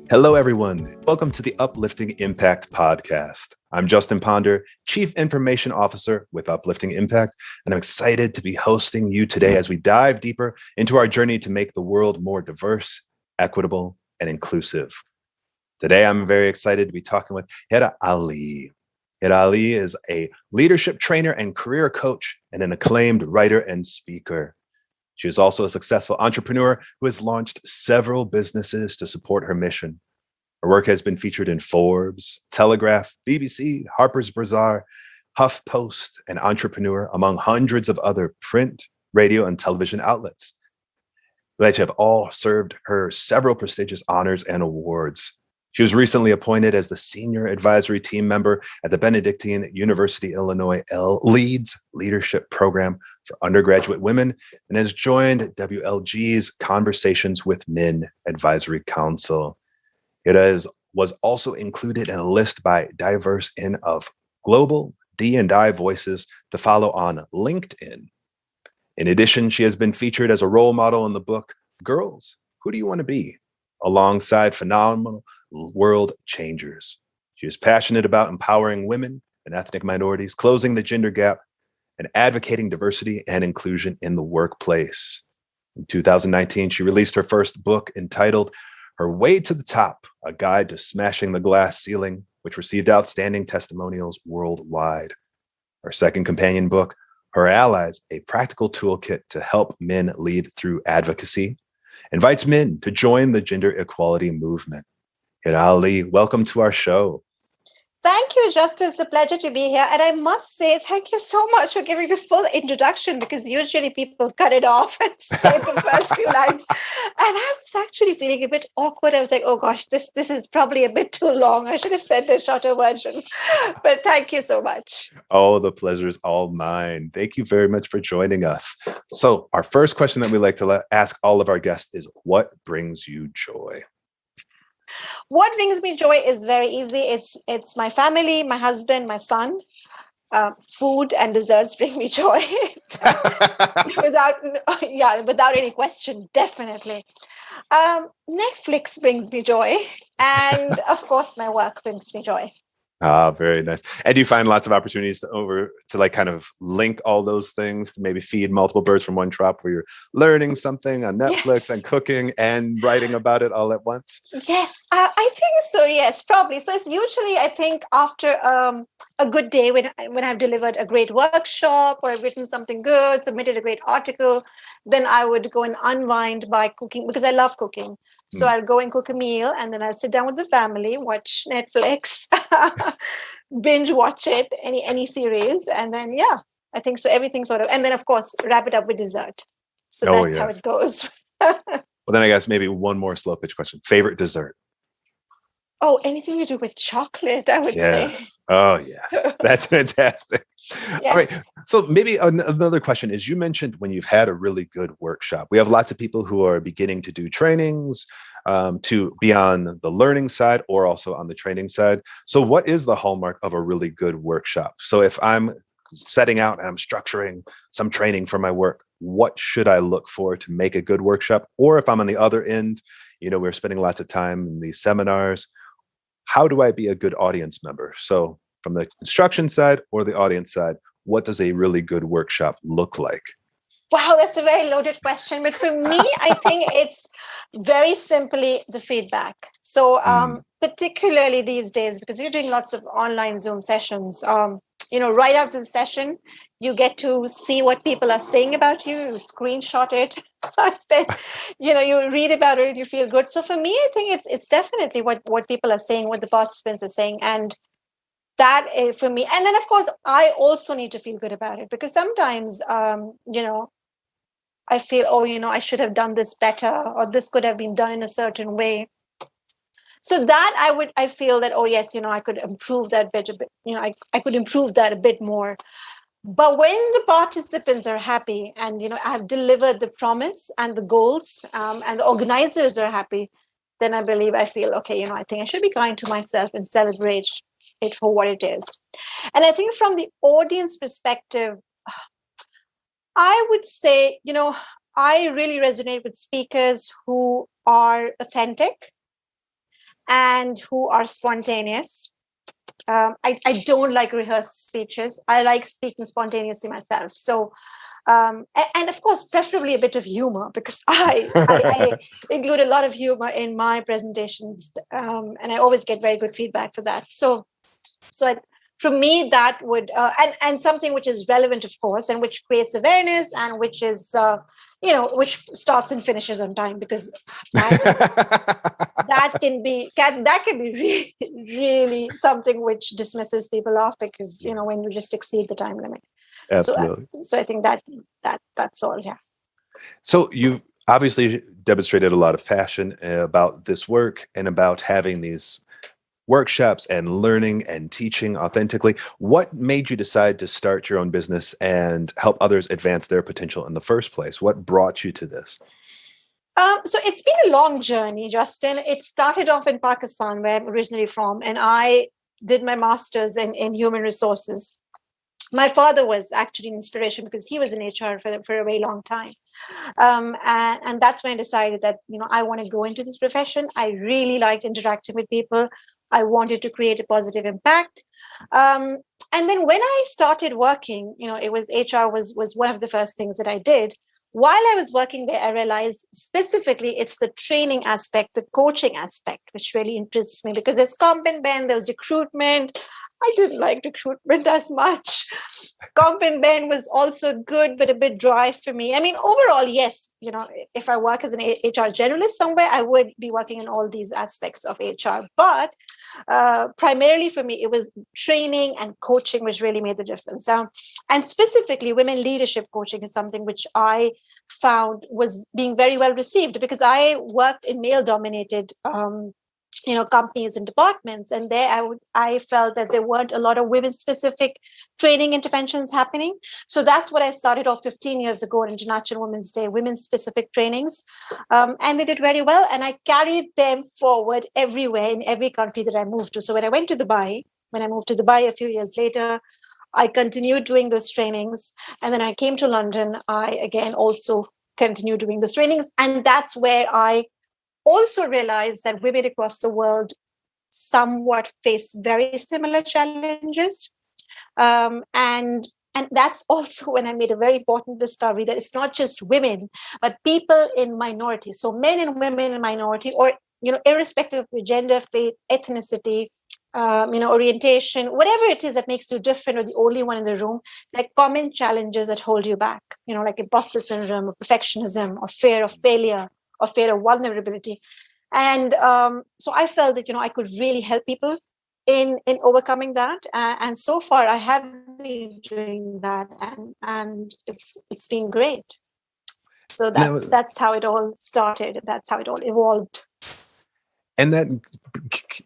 Hello, everyone. Welcome to the Uplifting Impact podcast. I'm Justin Ponder, Chief Information Officer with Uplifting Impact, and I'm excited to be hosting you today as we dive deeper into our journey to make the world more diverse, equitable, and inclusive. Today, I'm very excited to be talking with Hira Ali. Hira Ali is a leadership trainer and career coach and an acclaimed writer and speaker. She is also a successful entrepreneur who has launched several businesses to support her mission. Her work has been featured in Forbes, Telegraph, BBC, Harper's Bazaar, Huff Post, and Entrepreneur, among hundreds of other print, radio, and television outlets, which have all served her several prestigious honors and awards. She was recently appointed as the Senior Advisory Team Member at the Benedictine University, Illinois LEADS Leadership Program for Undergraduate Women and has joined WLG's Conversations with Men Advisory Council. It was also included in a list by Diverse In of Global D&I Voices to follow on LinkedIn. In addition, she has been featured as a role model in the book, Girls, Who Do You Want to Be? Alongside phenomenal world changers. She is passionate about empowering women and ethnic minorities, closing the gender gap, and advocating diversity and inclusion in the workplace. In 2019, she released her first book entitled Her Way to the Top, A Guide to Smashing the Glass Ceiling, which received outstanding testimonials worldwide. Her second companion book, Her Allies, A Practical Toolkit to Help Men Lead Through Advocacy, invites men to join the gender equality movement. Hira Ali, welcome to our show. Thank you, Justin. It's a pleasure to be here. And I must say, thank you so much for giving the full introduction, because usually people cut it off and say the first few lines. And I was actually feeling a bit awkward. I was like, oh gosh, this is probably a bit too long. I should have said the shorter version. But thank you so much. Oh, the pleasure is all mine. Thank you very much for joining us. So our first question that we like to ask all of our guests is, what brings you joy? What brings me joy is very easy. It's my family, my husband, my son. Food and desserts bring me joy. without any question, definitely. Netflix brings me joy, and of course, my work brings me joy. Ah, very nice. And do you find lots of opportunities to like kind of link all those things to maybe feed multiple birds from one drop, where you're learning something on Netflix and cooking and writing about it all at once? Yes, I think so. Yes, probably. So it's usually, I think, after a good day when I've delivered a great workshop or I've written something good, submitted a great article, then I would go and unwind by cooking, because I love cooking. So I'll go and cook a meal, and then I'll sit down with the family, watch Netflix, binge watch it, any series. And then, I think so. Everything sort of, and then of course, wrap it up with dessert. So that's how it goes. Well, then I guess maybe one more slow pitch question. Favorite dessert? Oh, anything to do with chocolate, I would say. Oh, yes. That's fantastic. Yes. All right. So maybe another question is, you mentioned when you've had a really good workshop. We have lots of people who are beginning to do trainings to be on the learning side or also on the training side. So what is the hallmark of a really good workshop? So if I'm setting out and I'm structuring some training for my work, what should I look for to make a good workshop? Or if I'm on the other end, we're spending lots of time in these seminars, how do I be a good audience member? So from the instruction side or the audience side, what does a really good workshop look like? Wow, that's a very loaded question. But for me, I think it's very simply the feedback. So particularly these days, because we're doing lots of online Zoom sessions, right after the session, you get to see what people are saying about you, you screenshot it, then, you read about it and you feel good. So for me, I think it's definitely what people are saying, what the participants are saying. And that is for me. And then, of course, I also need to feel good about it, because sometimes, I feel, I should have done this better, or this could have been done in a certain way. So that I feel that, I could improve that bit a bit, I could improve that a bit more. But when the participants are happy and, I have delivered the promise and the goals, and the organizers are happy, then I feel, okay, I think I should be kind to myself and celebrate it for what it is. And I think from the audience perspective, I would say, I really resonate with speakers who are authentic and who are spontaneous. I don't like rehearsed speeches. I like speaking spontaneously myself. So, and of course, preferably a bit of humor, because I include a lot of humor in my presentations, and I always get very good feedback for that. For me, that would and something which is relevant, of course, and which creates awareness, and which is which starts and finishes on time, because that can be really, really something which dismisses people off, because when you just exceed the time limit. Absolutely. So I think that's all. Yeah. So you obviously demonstrated a lot of passion about this work and about having these workshops and learning and teaching authentically. What made you decide to start your own business and help others advance their potential in the first place? What brought you to this? So it's been a long journey, Justin. It started off in Pakistan, where I'm originally from, and I did my master's in human resources. My father was actually an inspiration, because he was in HR for a very long time. And that's when I decided that, I want to go into this profession. I really liked interacting with people. I wanted to create a positive impact. And then when I started working, it was HR was one of the first things that I did. While I was working there, I realized specifically it's the training aspect, the coaching aspect, which really interests me, because there's comp and ben, there was recruitment. I didn't like recruitment as much. Comp and ben was also good, but a bit dry for me. I mean, overall, yes, if I work as an HR generalist somewhere, I would be working in all these aspects of HR. But primarily for me, it was training and coaching which really made the difference. And specifically, women leadership coaching is something which I found was being very well received, because I worked in male-dominated companies and departments, and there I felt that there weren't a lot of women-specific training interventions happening. So that's what I started off 15 years ago on International Women's Day, women-specific trainings, and they did very well. And I carried them forward everywhere in every country that I moved to. So when I moved to Dubai a few years later, I continued doing those trainings, and then I came to London. I again also continued doing those trainings, and that's where I also realized that women across the world somewhat face very similar challenges. And that's also when I made a very important discovery that it's not just women, but people in minorities. So men and women in minority, or, irrespective of your gender, faith, ethnicity, orientation, whatever it is that makes you different or the only one in the room, like common challenges that hold you back, like imposter syndrome or perfectionism or fear of failure or fear of vulnerability. And so I felt that, I could really help people in overcoming that. And so far I have been doing that, and it's been great. So that's how it all started. That's how it all evolved. And that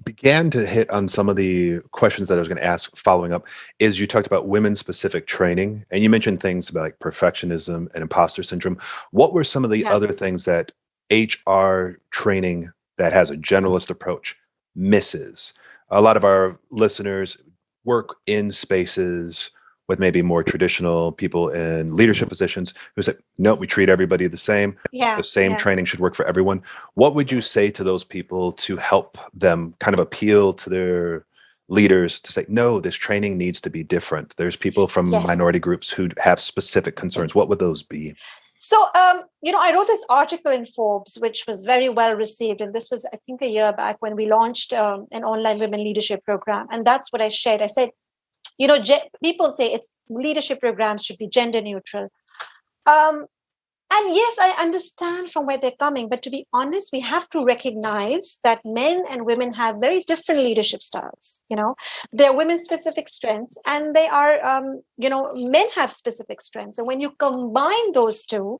began to hit on some of the questions that I was going to ask following up. Is you talked about women-specific training, and you mentioned things about like perfectionism and imposter syndrome. What were some of the other things that HR training that has a generalist approach misses? A lot of our listeners work in spaces with maybe more traditional people in leadership positions who say, no, we treat everybody the same. The same training should work for everyone. What would you say to those people to help them kind of appeal to their leaders to say, no, this training needs to be different? There's people from minority groups who have specific concerns. What would those be? So, I wrote this article in Forbes, which was very well received. And this was, I think, a year back when we launched an online women leadership program. And that's what I shared. I said, people say it's leadership programs should be gender neutral. And yes, I understand from where they're coming. But to be honest, we have to recognize that men and women have very different leadership styles. They're women-specific strengths, and they are, men have specific strengths. And when you combine those two,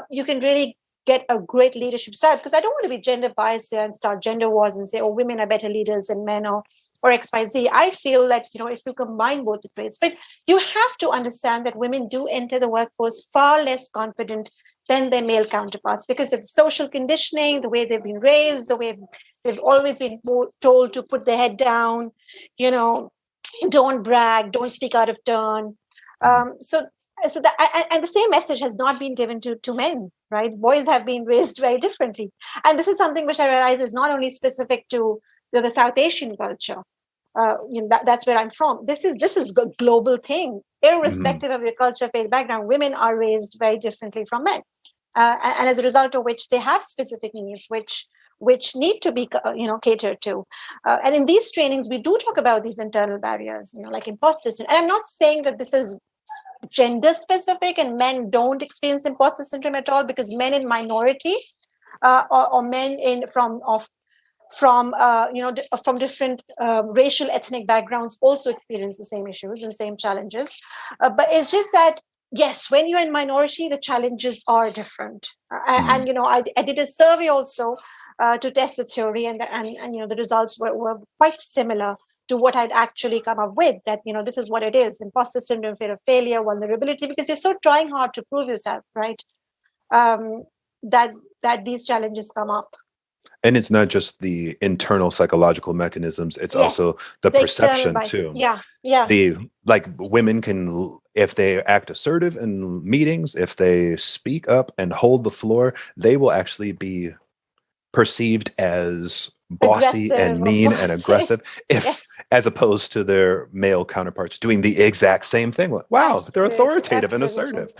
you can really get a great leadership style. Because I don't want to be gender biased here and start gender wars and say, oh, women are better leaders than men, or XYZ. I feel that, if you combine both the traits, but you have to understand that women do enter the workforce far less confident than their male counterparts because of social conditioning, the way they've been raised, the way they've always been told to put their head down, don't brag, don't speak out of turn. So So that, and the same message has not been given to men, right? Boys have been raised very differently. And this is something which I realize is not only specific to the South Asian culture. That's where I'm from. This is a global thing, irrespective of your culture, faith, background. Women are raised very differently from men, and as a result of which they have specific needs, which need to be catered to. And in these trainings, we do talk about these internal barriers, like imposter syndrome. And I'm not saying that this is gender specific and men don't experience imposter syndrome at all, because men in minority or men from different racial ethnic backgrounds also experience the same issues and the same challenges. But it's just that, yes, when you're in minority, the challenges are different. And I did a survey also to test the theory, and the results were quite similar to what I'd actually come up with, that, this is what it is: imposter syndrome, fear of failure, vulnerability, because you're so trying hard to prove yourself, right? That these challenges come up. And it's not just the internal psychological mechanisms, it's also the perception too. Yeah. Women can, if they act assertive in meetings, if they speak up and hold the floor, they will actually be perceived as bossy and mean and aggressive, as opposed to their male counterparts doing the exact same thing. Wow, they're authoritative and assertive.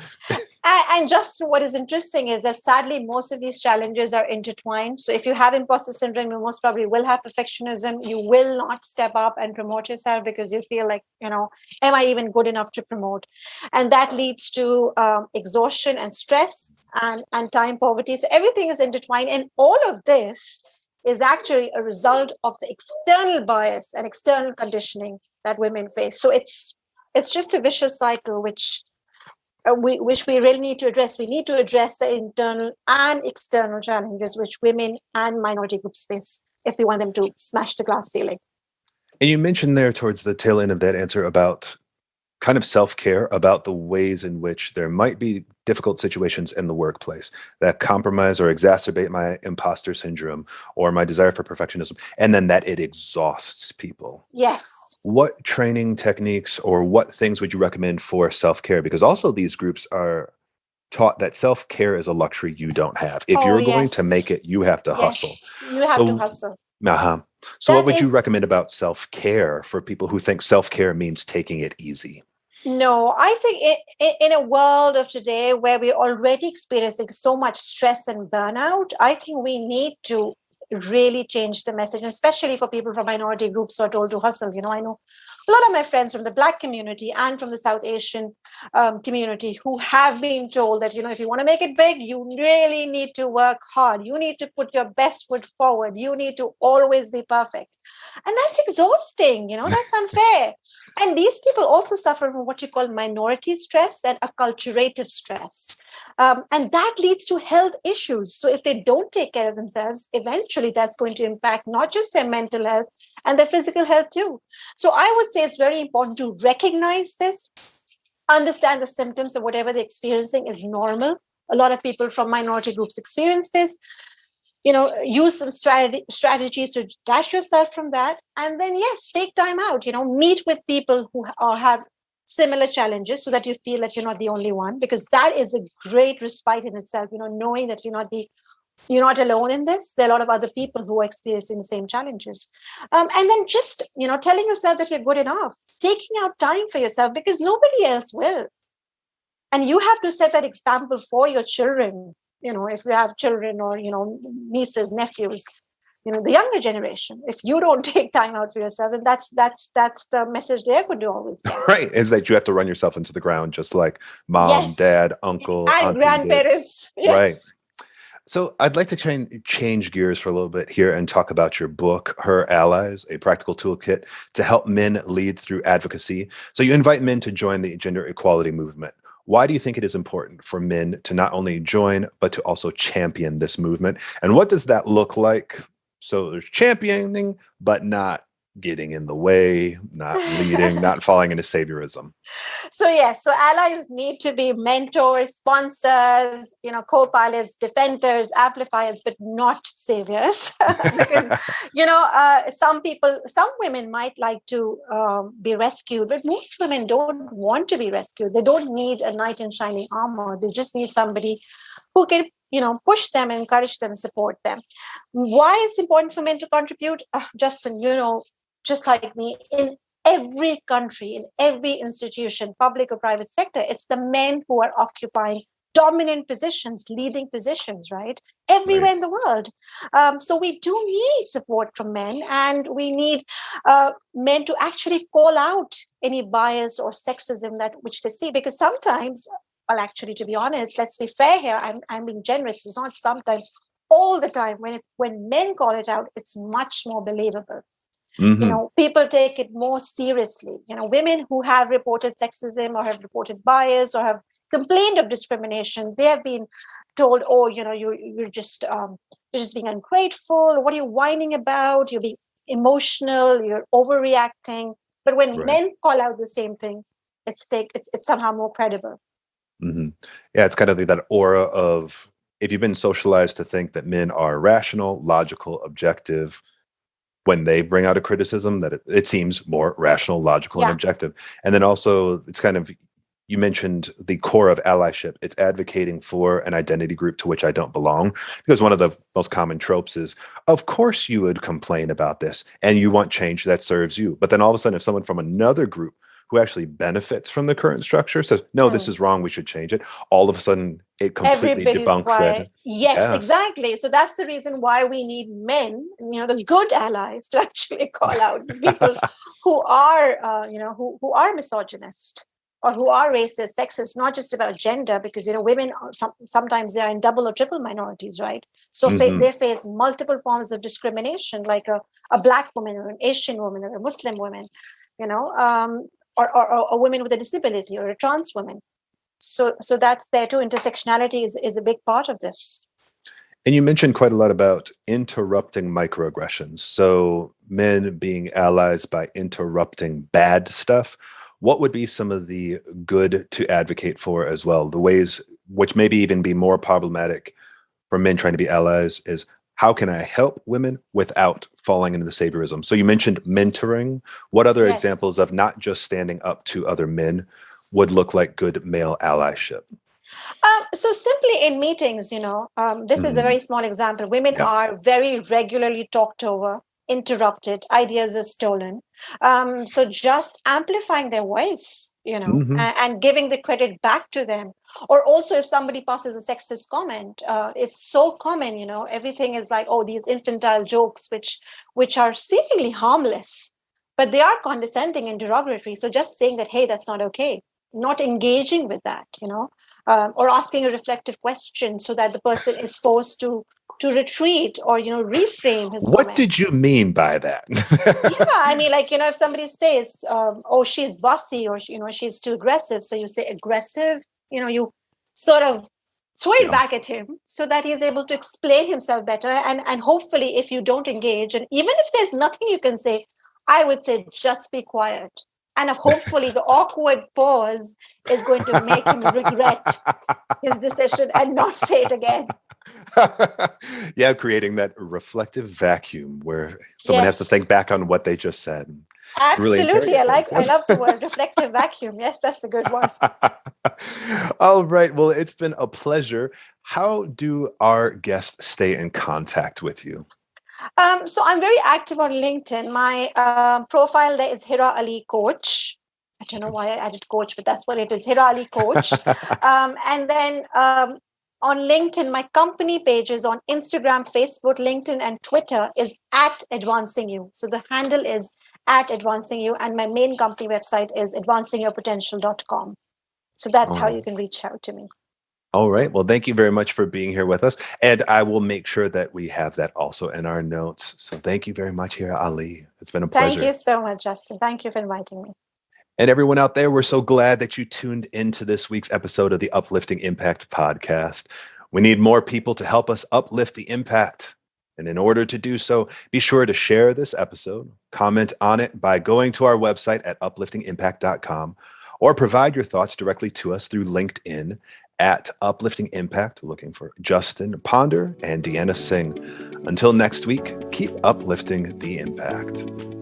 And just what is interesting is that sadly, most of these challenges are intertwined. So if you have imposter syndrome, you most probably will have perfectionism. You will not step up and promote yourself because you feel like, am I even good enough to promote? And that leads to exhaustion and stress and time poverty. So everything is intertwined. And all of this is actually a result of the external bias and external conditioning that women face. So it's just a vicious cycle, which we really need to address. We need to address the internal and external challenges which women and minority groups face if we want them to smash the glass ceiling. And you mentioned there towards the tail end of that answer about kind of self-care, about the ways in which there might be difficult situations in the workplace that compromise or exacerbate my imposter syndrome or my desire for perfectionism, and then that it exhausts people. Yes. What training techniques or what things would you recommend for self-care? Because also these groups are taught that self-care is a luxury you don't have. If you're going to make it, you have to hustle. You have to hustle. So what would you recommend about self-care for people who think self-care means taking it easy? No, I think in a world of today where we're already experiencing so much stress and burnout, I think we need to really change the message, especially for people from minority groups who are told to hustle. I know a lot of my friends from the Black community and from the South Asian community who have been told that, if you want to make it big, you really need to work hard. You need to put your best foot forward. You need to always be perfect. And that's exhausting, that's unfair. And these people also suffer from what you call minority stress and acculturative stress. And that leads to health issues. So if they don't take care of themselves, eventually that's going to impact not just their mental health and their physical health too. So I would say it's very important to recognize this, understand the symptoms of whatever they're experiencing is normal. A lot of people from minority groups experience this. Use some strategies to detach yourself from that. And then, yes, take time out, meet with people who have similar challenges so that you feel that you're not the only one, because that is a great respite in itself, knowing that you're not alone in this. There are a lot of other people who are experiencing the same challenges. And then just, telling yourself that you're good enough, taking out time for yourself because nobody else will. And you have to set that example for your children. If you have children or, nieces, nephews, the younger generation, if you don't take time out for yourself, then that's the message they're going to always get. Right. Is that you have to run yourself into the ground, just like mom, dad, uncle, and auntie grandparents. Yes. Right. So I'd like to change gears for a little bit here and talk about your book, Her Allies, a practical toolkit to help men lead through advocacy. So you invite men to join the gender equality movement. Why do you think it is important for men to not only join, but to also champion this movement? And what does that look like? So there's championing, but not getting in the way, not leading, not falling into saviorism. So yes, so allies need to be mentors, sponsors, co-pilots, defenders, amplifiers, but not saviors. Because some women might like to be rescued, but most women don't want to be rescued. They don't need a knight in shining armor. They just need somebody who can push them, encourage them, support them. Why it's important for men to contribute? Justin, just like me, in every country, in every institution, public or private sector, it's the men who are occupying dominant positions, leading positions, right? Everywhere in the world. So we do need support from men, and we need men to actually call out any bias or sexism which they see, because sometimes, well, actually, to be honest, let's be fair here. I'm being generous. It's not sometimes, all the time. When men call it out, it's much more believable. Mm-hmm. People take it more seriously. Women who have reported sexism or have reported bias or have complained of discrimination, they have been told, "Oh, you're just being ungrateful. What are you whining about? You're being emotional. You're overreacting." But when men call out the same thing, it's somehow more credible. Mm-hmm. Yeah, it's kind of that aura of, if you've been socialized to think that men are rational, logical, objective, when they bring out a criticism, that it seems more rational, logical, and objective. And then also, it's kind of, you mentioned the core of allyship. It's advocating for an identity group to which I don't belong, because one of the most common tropes is, of course you would complain about this and you want change that serves you. But then all of a sudden, if someone from another group who actually benefits from the current structure says, no, this is wrong, we should change it, all of a sudden it completely debunks that. Yes, exactly. So that's the reason why we need men, the good allies, to actually call out people who are, who are misogynist or who are racist, sexist, not just about gender, because, women are sometimes they are in double or triple minorities, right? So they face multiple forms of discrimination, like a Black woman or an Asian woman or a Muslim woman, or a woman with a disability or a trans woman. So that's there too. Intersectionality is a big part of this. And you mentioned quite a lot about interrupting microaggressions. So men being allies by interrupting bad stuff. What would be some of the good to advocate for as well? The ways which maybe even be more problematic for men trying to be allies is, how can I help women without falling into the saviorism? So you mentioned mentoring. What other examples of not just standing up to other men would look like good male allyship? So simply in meetings, this is a very small example. Women are very regularly talked over, interrupted, ideas are stolen. So just amplifying their voice, and giving the credit back to them. Or also if somebody passes a sexist comment, it's so common, everything is like, oh, these infantile jokes, which are seemingly harmless, but they are condescending and derogatory. So just saying that, hey, that's not okay. Not engaging with that, or asking a reflective question so that the person is forced to retreat or, reframe his What comment. did you mean by that? I mean, like, if somebody says, oh, she's bossy, or, she's too aggressive. So you say aggressive, you sort of throw it back at him so that he's able to explain himself better. And hopefully if you don't engage, and even if there's nothing you can say, I would say just be quiet. And hopefully the awkward pause is going to make him regret his decision and not say it again. Yeah, creating that reflective vacuum where someone has to think back on what they just said. Absolutely. Really, I love the word reflective vacuum. Yes, that's a good one. All right. Well, it's been a pleasure. How do our guests stay in contact with you? So I'm very active on LinkedIn. My profile there is Hira Ali Coach. I don't know why I added coach, but that's what it is, Hira Ali Coach. And then on LinkedIn, my company pages on Instagram, Facebook, LinkedIn, and Twitter is @AdvancingYou. So the handle is @AdvancingYou, and my main company website is advancingyourpotential.com. So that's how you can reach out to me. All right. Well, thank you very much for being here with us. And I will make sure that we have that also in our notes. So thank you very much, Hira Ali. It's been a pleasure. Thank you so much, Justin. Thank you for inviting me. And everyone out there, we're so glad that you tuned into this week's episode of the Uplifting Impact podcast. We need more people to help us uplift the impact And in order to do so, be sure to share this episode, comment on it by going to our website at upliftingimpact.com, or provide your thoughts directly to us through LinkedIn at Uplifting Impact, looking for Justin Ponder and Deanna Singh. Until next week, keep uplifting the impact.